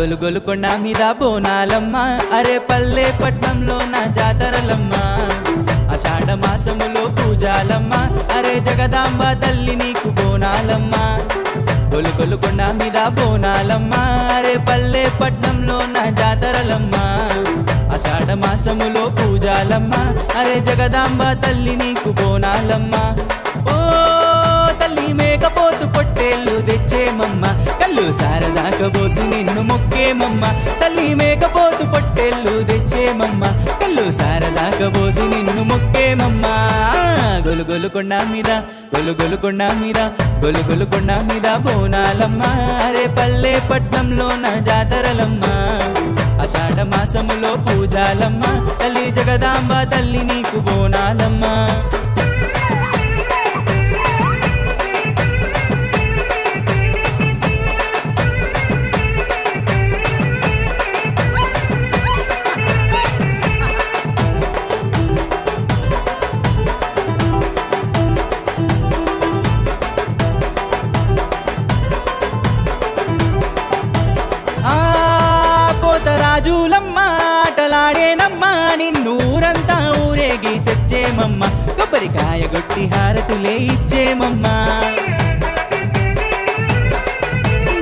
గొలుగొలు కొండ మీద బోనాలమ్మ అరే పల్లె పట్నంలో నా జాతరలమ్మ ఆషాఢ మాసములో పూజాలమ్మ అరే జగదాంబ తల్లి నీకు బోనాలమ్మ గొలుగొలు కొండ మీద బోనాలమ్మ అరే పల్లె పట్నంలో నా జాతరలమ్మ ఆషాఢ మాసములో పూజాలమ్మ అరే జగదాంబ తల్లి నీకు బోనాలమ్మ ఓ తల్లి మేకపోతు పొట్టేళ్ళు తెచ్చేమమ్మ కళ్ళు సారజాకబోసి నిన్ను మొక్కేమమ్మ తల్లి మేకపోతు పొట్టేళ్ళు తెచ్చేమమ్మ కళ్ళు సారజాకబోసి నిన్ను మొక్కేమమ్మ గొలుగొలు కొండ మీద గొలుగొలు కొండ మీద గొలుగొలు కొండ మీద బోనాలమ్మ అరే పల్లె పట్నంలో నా జాతరలమ్మ ఆషాఢ మాసములో పూజాలమ్మ తల్లి జగదాంబ తల్లి నీకు బోనాలమ్మ రాజులమ్మ ఆటలాడేనమ్మ నిన్నూరంతా ఊరేగి తెచ్చేమమ్మ కొబ్బరికాయ గొట్టి హారతులే ఇచ్చేమమ్మ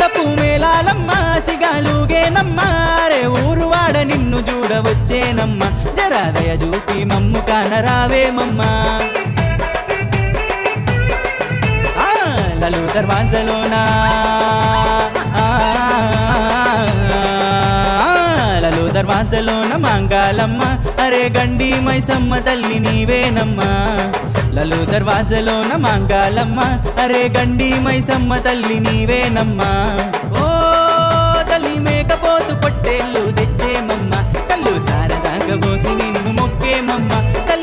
డప్పు మేళాలమ్మ సిగాలుగేనమ్మ రే ఊరువాడ నిన్ను చూడవచ్చేనమ్మ జరాదయ చూపి మమ్ము కానరావేమమ్మ లలు దర్వాజలోనా దర్వాజలోన మంగాలమ్మ అరే గండి మైసమ్మ తల్లి నీవేనమ్మా లలు దర్వాజలోన మంగాలమ్మ అరే గండి మైసమ్మ తల్లి నీవేనమ్మా